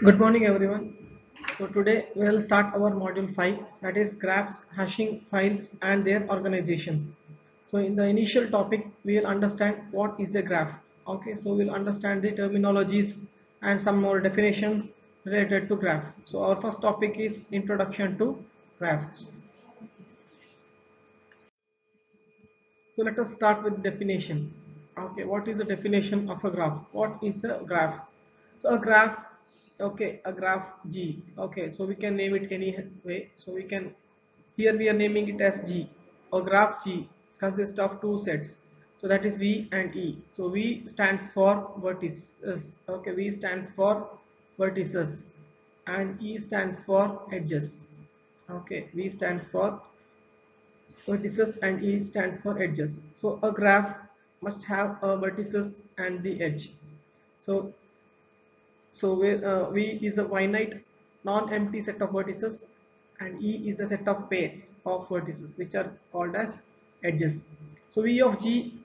Good morning everyone. So today we will start our module 5, that is graphs, hashing files and their organizations. So in the initial topic we will understand what is a graph. Okay, so we'll understand the terminologies and some more definitions related to graph. So our first topic is introduction to graphs. So let us start with definition. Okay, what is the definition of a graph? What is a graph? So a graph, okay, a graph G. Okay, so we can name it any way. So we can, here we are naming it as G. A graph G consists of two sets. So that is V and E. So V stands for vertices. Okay, V stands for vertices and E stands for edges. Okay, V stands for vertices and E stands for edges. So a graph must have a vertices and the edge. So V is a finite non-empty set of vertices and E is a set of pairs of vertices which are called as edges. So V of G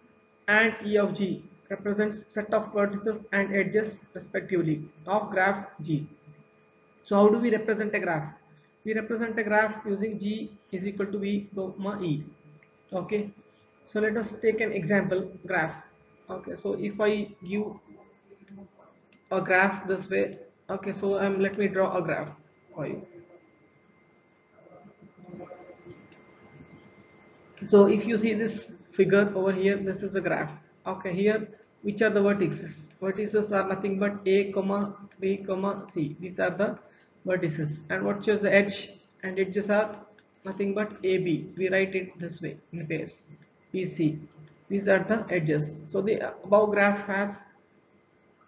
and E of G represents set of vertices and edges respectively of graph G. So how do we represent a graph? We represent a graph using G is equal to V comma E. Okay, so let us take an example graph. Okay, so if I give a graph this way, okay, so let me draw a graph for you. So if you see this figure over here, this is a graph. Okay, here which are the vertices? Vertices are nothing but A comma B comma C. These are the vertices, and what shows the edge and edges are nothing but AB. We write it this way in pairs. BC. These are the edges. So the above graph has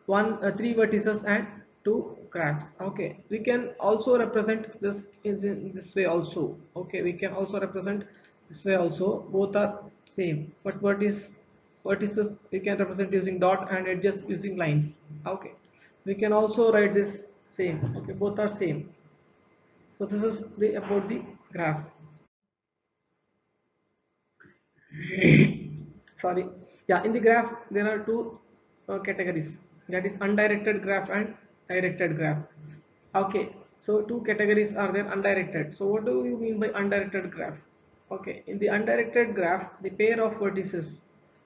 three vertices and two graphs. Okay, we can also represent this in this way also. Okay, we can also represent this way also. Both are same, but vertices we can represent using dot and edges using lines. Okay, we can also write this same. Okay, both are same. So this is the about the graph. Sorry, yeah, in the graph there are two categories, that is undirected graph and directed graph. Okay, so two categories are there, undirected. So what do you mean by undirected graph? Okay, in the undirected graph the pair of vertices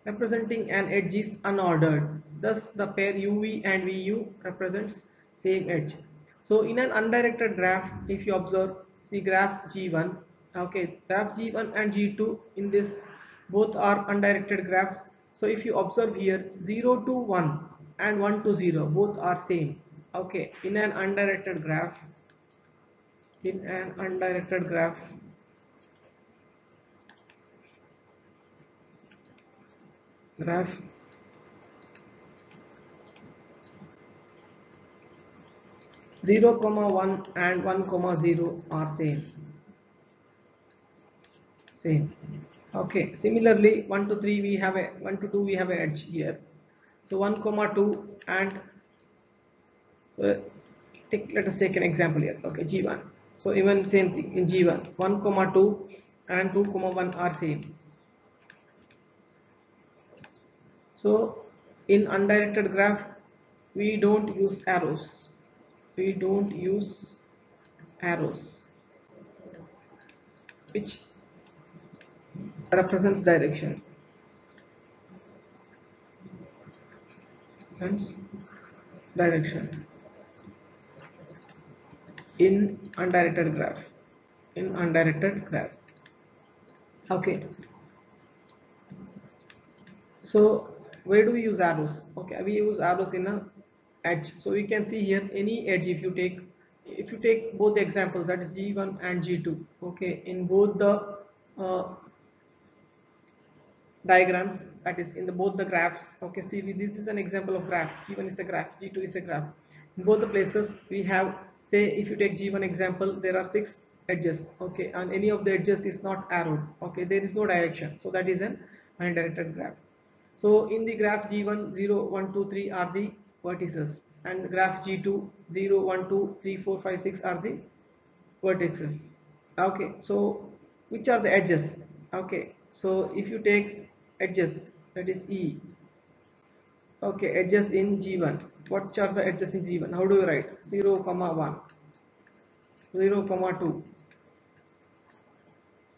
representing an edge is unordered, thus the pair uv and vu represents same edge. So in an undirected graph, if you observe, see graph G1, okay, graph G1 and G2, in this both are undirected graphs. So if you observe here, 0 to 1 and 1 to 0 both are same. Okay, in an undirected graph, in an undirected graph 0 comma 1 and 1 comma 0 are same. Okay, similarly 1 to 3 we have a 1 to 2 we have an edge here. So 1 comma 2 and let us take an example here. Okay, G1. So even same thing in G1, 1 comma 2 and 2 comma 1 are same. So in undirected graph we don't use arrows. We don't use arrows which represents direction. Hence direction in undirected graph. In undirected graph. Okay. So where do we use arrows? Okay, we use arrows in a edge. So we can see here any edge if you take both the examples, that is G1 and G2. Okay, in both the diagrams, that is in the both the graphs. Okay, see this is an example of graph. G1 is a graph, G2 is a graph. In both the places we have, say if you take G1 example, there are 6 edges. Okay, and any of the edges is not arrowed. Okay, there is no direction, so that is an undirected graph. So in the graph G1, 0, 1, 2, 3 are the vertices, and graph G2 0 1 2 3 4 5 6 are the vertices. Okay, so which are the edges? Okay, so if you take edges, that is E. Okay, edges in G1. What are the edges in G1? How do you write? 0 comma 1, 0 comma 2,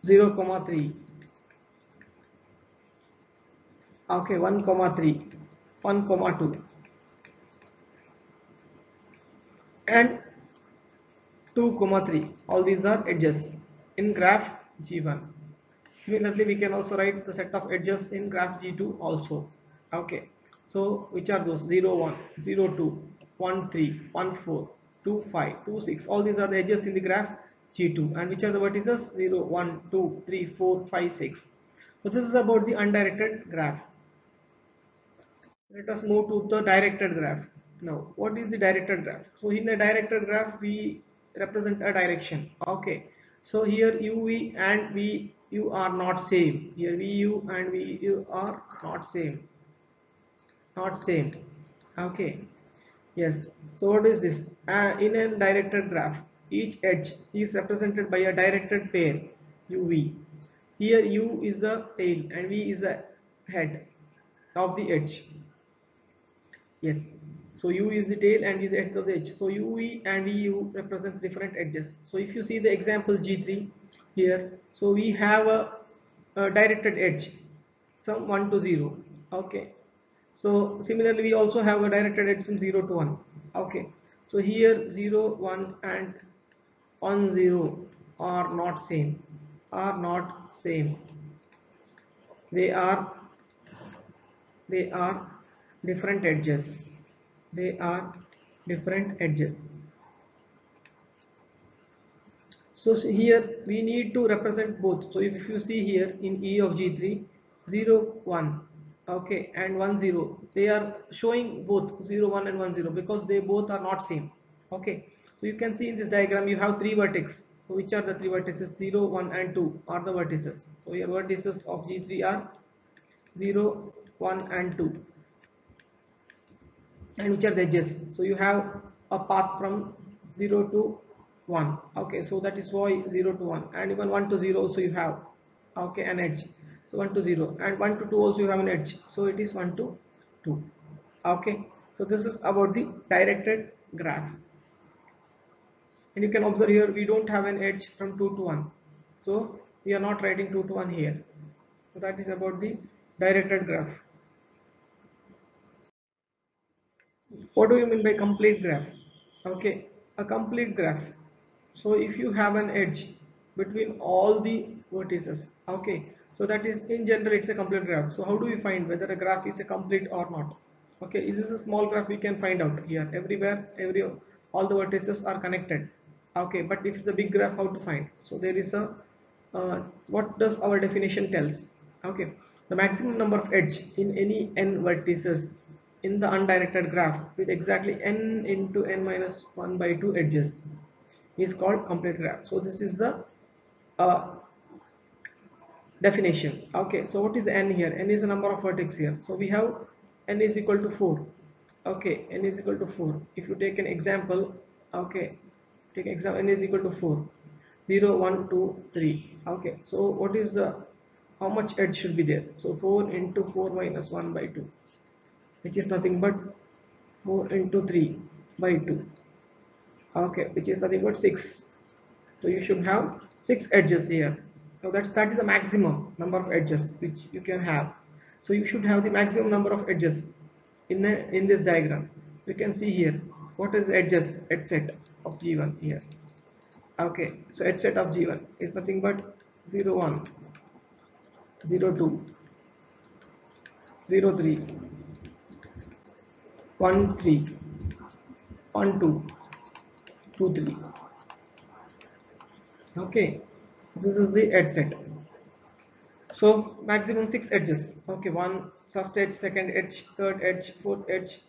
0 comma 3. Okay, 1 comma 3, 1 comma 2, and 2 comma 3. All these are edges in graph G1. Similarly, we can also write the set of edges in graph G2 also. Okay, so which are those? 0 1, 0 2, 1 3, 1 4, 2 5, 2 6. All these are the edges in the graph G2. And which are the vertices? 0 1 2 3 4 5 6. So this is about the undirected graph. Let us move to the directed graph. Now, what is the directed graph? So in a directed graph, we represent a direction. Okay. So here UV and VU are not same. Here VU and VU are not same. Not same. Okay. Yes. So what is this? In a directed graph, each edge is represented by a directed pair UV. Here U is the tail and V is the head of the edge. Yes. So U is the tail and is the edge of the edge. So UV and VU represents different edges. So if you see the example G3 here, so we have a directed edge, some 1 to 0. Okay. So similarly, we also have a directed edge from 0 to 1. Okay. So here 0, 1 and 1, 0 are not same. Are not same. They are they are different edges. They are different edges. So here we need to represent both. So if you see here in E of G3, 0 1, okay, and 1 0, they are showing both 0 1 and 1 0 because they both are not same. Okay, so you can see in this diagram you have three vertices. So which are the three vertices? 0 1 and 2 are the vertices. So your vertices of G3 are 0 1 and 2. And which are the edges? So you have a path from 0 to 1. Okay, so that is why 0 to 1, and even 1 to 0 also you have, okay, an edge. So 1 to 0 and 1 to 2 also you have an edge, so it is 1 to 2. Okay, so this is about the directed graph. And you can observe here we don't have an edge from 2 to 1, so we are not writing 2 to 1 here. So that is about the directed graph. What do you mean by complete graph? Okay, a complete graph. So if you have an edge between all the vertices, okay, so that is in general it's a complete graph. So how do we find whether a graph is a complete or not? Okay, this is a small graph, we can find out here everywhere, all the vertices are connected. Okay, but if the big graph, how to find? So there is a what does our definition tells? Okay, the maximum number of edge in any n vertices in the undirected graph with exactly n into n minus 1 by 2 edges is called complete graph. So this is the uh, definition. Okay, so what is n here? N is the number of vertex here. So we have n is equal to 4. Okay, n is equal to 4. If you take an example, okay, take example, n is equal to 4. 0 1 2 3. Okay, so what is the, how much edge should be there? So 4 into 4 minus 1 by 2, which is nothing but 4 into 3 by 2. Okay, which is nothing but 6. So you should have 6 edges here. So that is the maximum number of edges which you can have. So you should have the maximum number of edges in this diagram. You can see here what is the edges, edge set of G1 here. Okay, so edge set of G1 is nothing but 0 1, 0 2, 0 3, 1 3, 1 2, 2 3. Okay, this is the edge set. So maximum 6 edges. Okay, one first edge, second edge, third edge, fourth edge,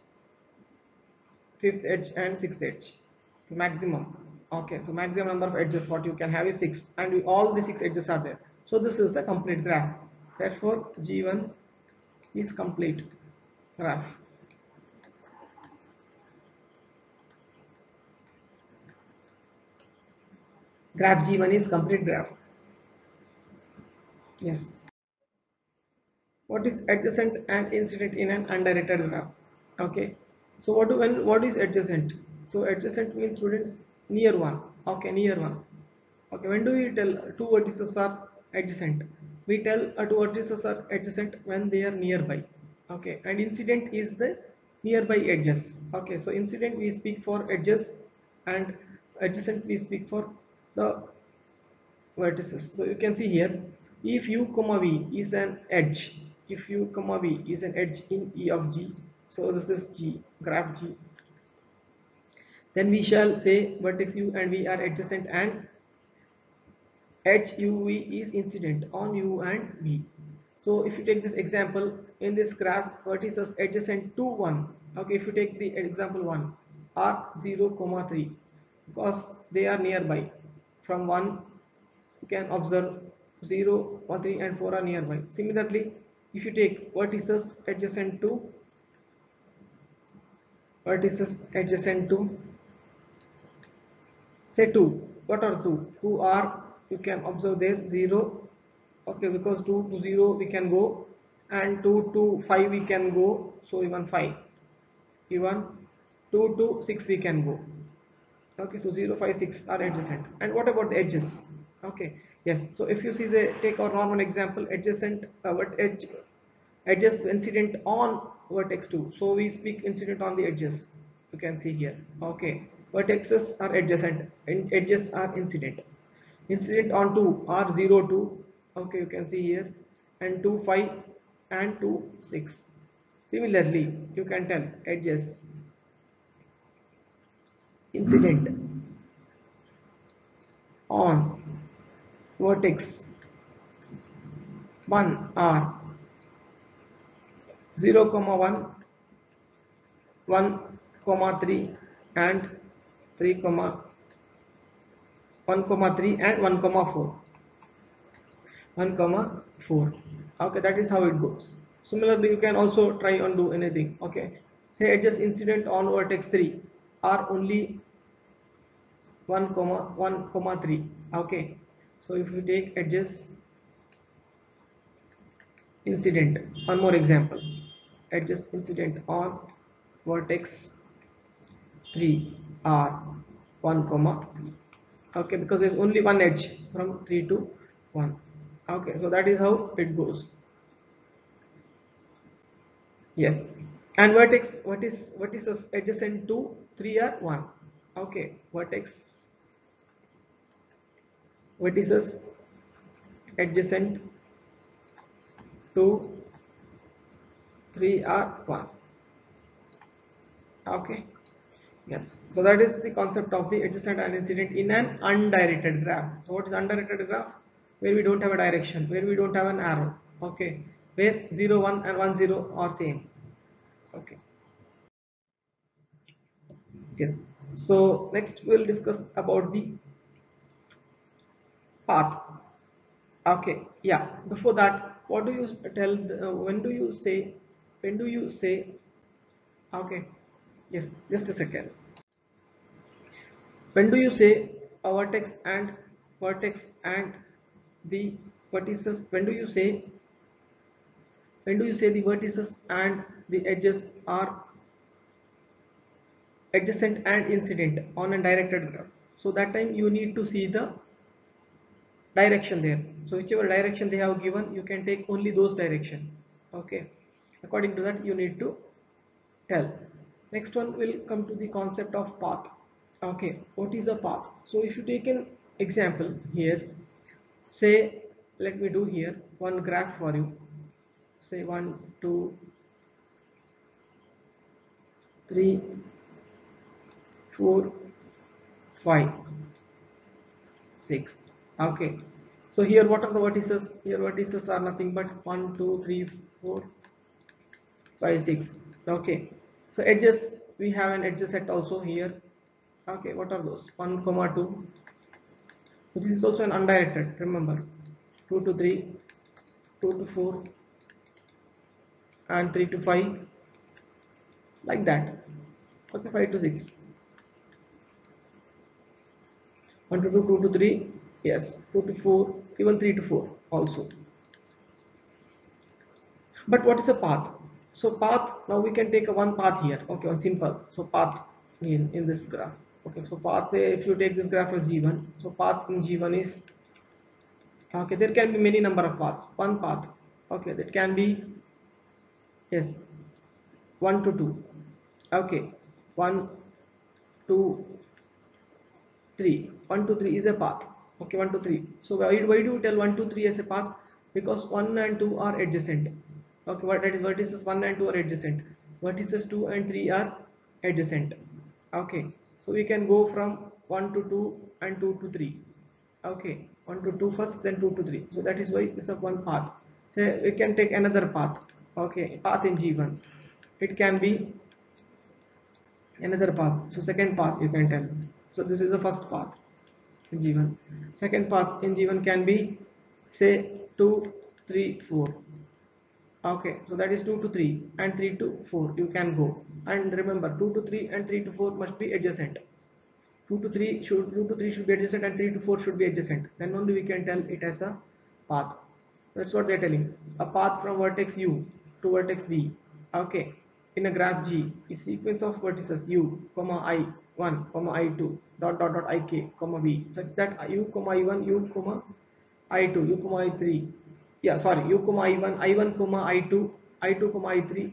fifth edge, and sixth edge. Maximum. Okay, so maximum number of edges what you can have is 6, and all the 6 edges are there. So this is a complete graph. Therefore, G1 is complete graph. Graph G1 is complete graph. Yes. What is adjacent and incident in an undirected graph? Okay. So what is adjacent? So adjacent means students near one. Okay, near one. Okay, when do we tell two vertices are adjacent? We tell two vertices are adjacent when they are nearby. Okay, and incident is the nearby edges. Okay, so incident we speak for edges and adjacent we speak for the vertices. So you can see here, if u comma v is an edge, if u comma v is an edge in E of G, so this is G, graph G, then we shall say vertex u and v are adjacent and edge uv is incident on u and v. So if you take this example, in this graph vertices adjacent to 1, okay, if you take the example 1 are 0 comma 3 because they are nearby. From 1 you can observe 0 1 3 and 4 are nearby. Similarly, if you take vertices adjacent to say 2, what are 2? 2 are, you can observe there 0, okay, because 2 to 0 we can go, and 2 to 5 we can go, so even 5, even 2 to 6 we can go. Okay, so 0 5 6 are adjacent. And what about the edges? Okay, yes, so if you see the, take our normal example, adjacent edges incident on vertex 2, so we speak incident on the edges, you can see here. Okay, vertexes are adjacent and edges are incident on 2 are 0 2, okay, you can see here, and 2 5 and 2 6. Similarly, you can tell edges incident on vertex 1 are 0 comma 1 1 comma 3 and 3 comma 1 comma 3 and 1 comma 4, 1 comma 4. Okay, that is how it goes. Similarly, you can also try on do anything. Okay, say adjust incident on vertex 3 are only 1 comma 1 comma 3. Okay, so if you take adjust incident, one more example, adjust incident on vertex 3 are 1 comma 3. Okay, because there's only one edge from 3 to 1. Okay, so that is how it goes. Yes, and vertices adjacent to 3 are 1. Okay, vertices adjacent to 3 are 1. Okay, yes, so that is the concept of the adjacent and incident in an undirected graph. So what is undirected graph? Where we don't have a direction, where we don't have an arrow. Okay, where 0 1 and 1 0 are same. Okay, yes, so next we'll discuss about the path. Okay, yeah, before that, what do you tell, when do you say, okay, yes, just a second, when do you say a vertex and the vertices, when do you say the vertices and the edges are adjacent and incident on a directed graph? So that time you need to see the direction there. So whichever direction they have given, you can take only those direction. Okay, according to that you need to tell. Next one will come to the concept of path. Okay, what is a path? So if you take an example here, say, let me do here one graph for you, say 1 2 3 4 5 6. Okay, so here what are the vertices? Here vertices are nothing but 1 2 3 4 5 6. Okay, so edges, we have an edges set also here. Okay, what are those? 1 comma 2. So this is also an undirected, remember, 2 to 3, 2 to 4 and 3 to 5, like that. Okay, 5 to 6. 1 to 2, 2 to 3, yes, 2 to 4, even 3 to 4 also. But what is a path? So path, now we can take a one path here, okay, one simple. So path in this graph, okay. So path, if you take this graph as G1, so path in G1 is, okay, there can be many number of paths. One path, okay, that can be, yes, 1 to 2, okay, 1 2 3, 1 to 3 is a path, okay, 1 to 3. So why do you tell 1 to 3 as a path? Because 1 and 2 are adjacent, okay, what that is, vertices 1 and 2 are adjacent, vertices 2 and 3 are adjacent, okay. So we can go from 1 to 2 and 2 to 3, okay, 1 to 2 first, then 2 to 3. So that is why this is one path. So we can take another path, okay, path in G1, it can be another path. So second path you can tell. So this is the first path in G1. Second path in G1 can be, say, 2 3 4. Okay, so that is 2 to 3 and 3 to 4 you can go. And remember, 2 to 3 and 3 to 4 must be adjacent. 2 to 3 should be adjacent and 3 to 4 should be adjacent. Then only we can tell it as a path. That's what they're telling. A path from vertex U to vertex V, okay, in a graph G is sequence of vertices U comma I1 comma I2 dot dot dot Ik comma V, such that U comma I1 U comma I2 U comma I3, yeah, sorry, U comma I1 comma I2 I2 comma I3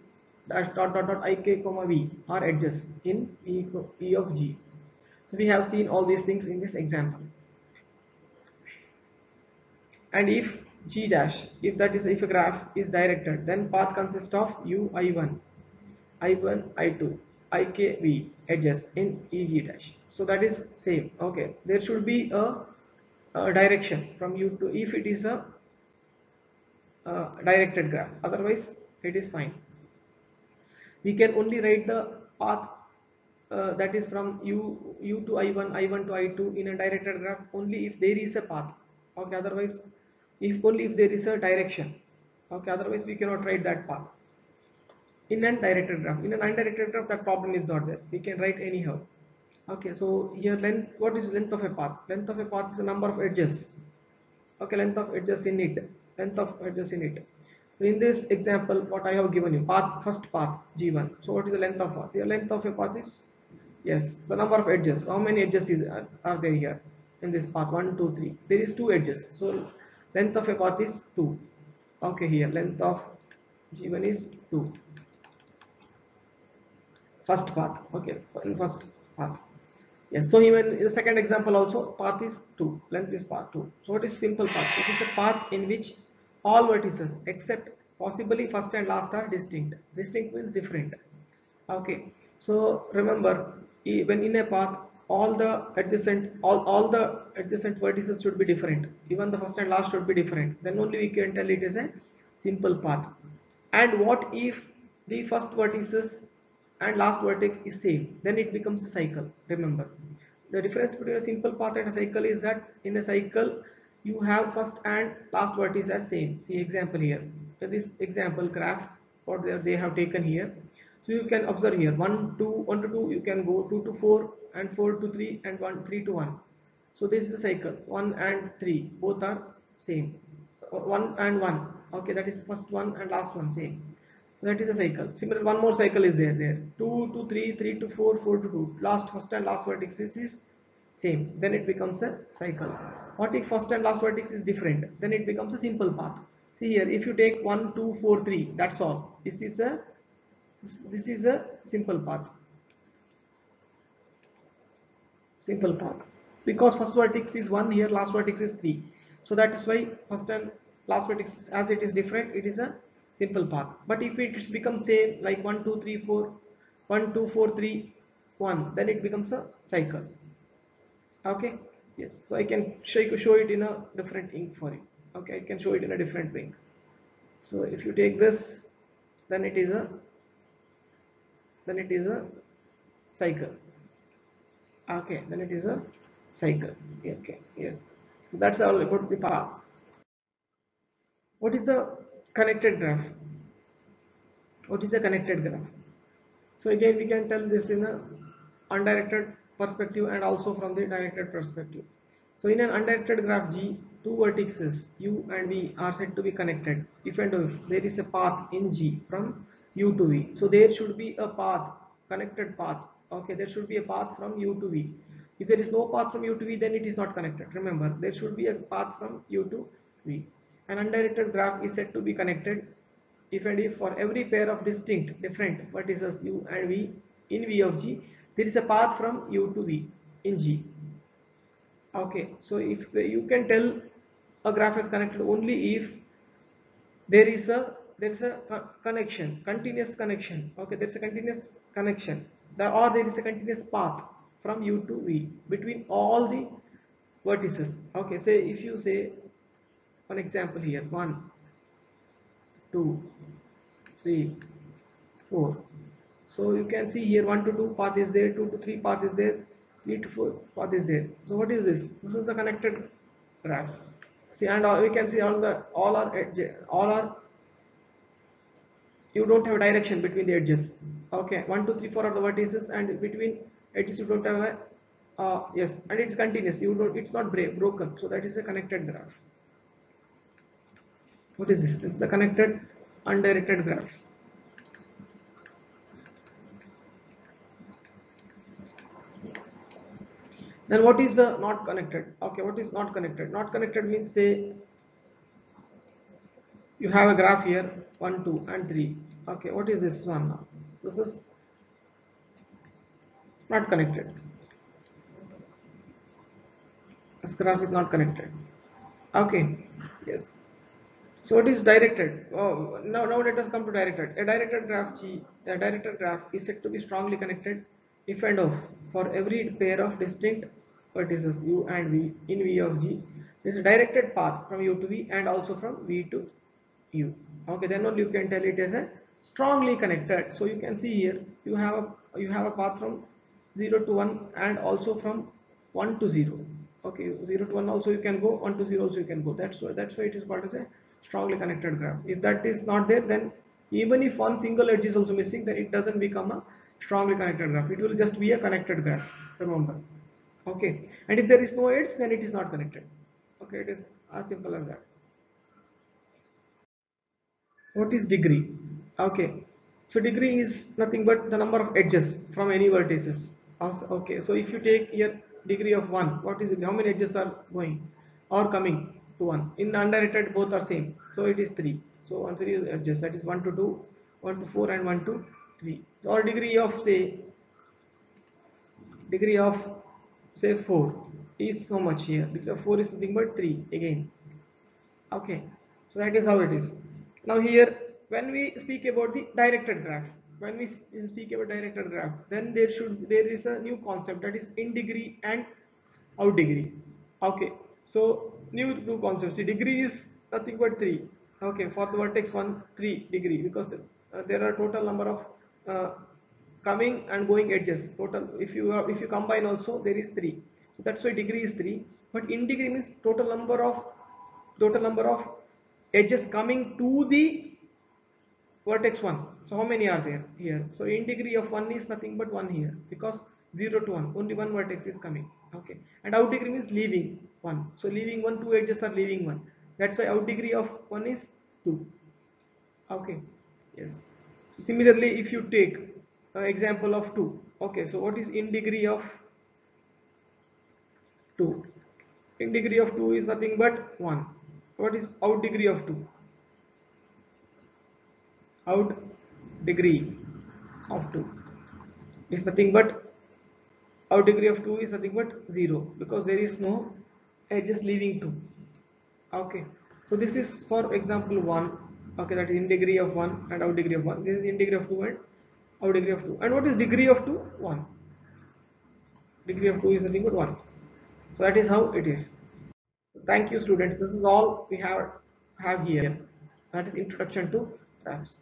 dash dot dot dot Ik comma V are edges in E of G. So we have seen all these things in this example. And if G dash, if that is, if a graph is directed, then path consists of U I1 I2 IKV edges in EG dash. So that is same, okay. There should be a direction from U to, if it is a directed graph, otherwise it is fine. We can only write the path that is from U to I1 to I2 in a directed graph only if there is a path, okay, otherwise if only if there is a direction, okay, otherwise we cannot write that path in an directed graph. In an undirected graph that problem is not there, we can write anyhow, okay. So here length, what is length of a path? Length of a path is the number of edges, okay, length of edges in it, length of edges in it. So in this example what I have given you, path, first path G1, so what is the length of path? The length of a path is, yes, the number of edges. How many edges are there here in this path? 1 2 3, there is 2 edges, so length of a path is 2, okay. Here length of G1 is 2, first path, okay, in first path, yes. So even in the second example also, path is 2, length is path 2. So what is simple path? It is a path in which all vertices except possibly first and last are distinct. Distinct means different, okay. So remember, when in a path all the all the adjacent vertices should be different, even the first and last should be different, then only we can tell it is a simple path. And what if the first vertices and last vertex is same? Then it becomes a cycle. Remember, the difference between a simple path and a cycle is that in a cycle you have first and last vertex as same. See example here. So this example graph what they have taken here. So you can observe here 1 to 2 you can go, 2 to 4 and 4 to 3 and 3 to 1. So this is the cycle, 1 and 3 both are same, 1 and 1, okay, that is first one and last one same. So that is the cycle. Similar one more cycle is there 2 to 3, 3 to 4, 4 to 2, last first and last vertex is same, then it becomes a cycle. What if first and last vertex is different? Then it becomes a simple path. See here, if you take 1 2 4 3, that's all. This is a simple path. Simple path, because first vertex is 1, here last vertex is 3. So that is why first and last vertex, as it is different, it is a simple path. But if it becomes same like 1 2 3 4, 1 2 4 3 1, then it becomes a cycle, okay. Yes, so I can show it in a different ink for you, okay. I can show it in a different way. So if you take this, then it is a cycle, okay, then it is a cycle, okay. Yes, that's all about the paths. What is a connected graph? What is a connected graph? So again we can tell this in a undirected perspective and also from the directed perspective. So in an undirected graph G, two vertices U and V are said to be connected if and if there is a path in G from U to V. So there should be a path, connected path. Okay, there should be a path from U to V. If there is no path from U to V, then it is not connected. Remember, there should be a path from U to V. An undirected graph is said to be connected if and if for every pair of distinct different vertices U and V in V of G, there is a path from U to V in G. Okay, so if you can tell a graph is connected only if there is a connection, continuous connection. Okay, there is a continuous connection, or there is a continuous path from U to V between all the vertices. Okay, say if you say one example here, 1 2 3 4. So you can see here 1 to 2 path is there, 2 to 3 path is there, 3 to 4 path is there. So what is this? This is a connected graph. See, and we can see all are edge, all are, you don't have direction between the edges. Okay, 1 2 3 4 are the vertices, and between edges you don't have a yes, and it's continuous. You don't, it's not broken. So that is a connected graph. What is this? This is a connected undirected graph. Then what is the not connected? Okay, what is not connected? Not connected means, say you have a graph here 1 2 and 3. Okay, what is this one now? This is not connected. This graph is not connected. Okay, yes. So it is directed. Oh, now let us come to directed. A directed graph G, a directed graph is said to be strongly connected if and if for every pair of distinct vertices U and V in V of G, there is a directed path from U to V and also from V to U. Okay, then only you can tell it as a strongly connected. So you can see here you have a path from 0 to 1 and also from 1 to 0. Okay, 0 to 1 also you can go, 1 to 0 also you can go. That's why it is called as a strongly connected graph. If that is not there, then even if one single edge is also missing, then it doesn't become a strongly connected graph. It will just be a connected graph. Remember. Okay, and if there is no edge, then it is not connected. Okay, it is as simple as that. What is degree? Okay, so degree is nothing but the number of edges from any vertices. Okay, so if you take here degree of 1, what is it? How many edges are going or coming to 1? In undirected, both are same, so it is 3. So 1 3 edges, that is 1 to 2, 1 to 4, and 1 to 3. So, or degree of say 4 is so much here, because 4 is nothing but 3 again. Okay, so that is how it is. Now here, when we speak about the directed graph, then there is a new concept, that is in degree and out degree. Okay, so new concepts. See, degree is nothing but 3. Okay, for the vertex 1 3 degree, because there are total number of coming and going edges. Total, if you combine also, there is 3. So that's why degree is 3. But in degree means total number of edges coming to the vertex 1. So how many are there here? So in degree of 1 is nothing but 1 here, because 0 to 1 only one vertex is coming. Okay, and out degree means leaving 1. So leaving 1, 2 edges are leaving 1. That's why out degree of 1 is 2. Okay, yes. So similarly, if you take example of 2. Okay, so what is in degree of 2? In degree of 2 is nothing but 1. What is out degree of 2? Out degree of 2 is nothing but, out degree of 2 is nothing but 0, because there is no edges leaving 2. Okay, so this is for example 1. Okay, that is in degree of 1 and out degree of 1. This is in degree of 2 and out degree of 2. And what is degree of 2? 1. Degree of 2 is nothing but 1. So that is how it is. Thank you, students. This is all we have here. That is introduction to graphs.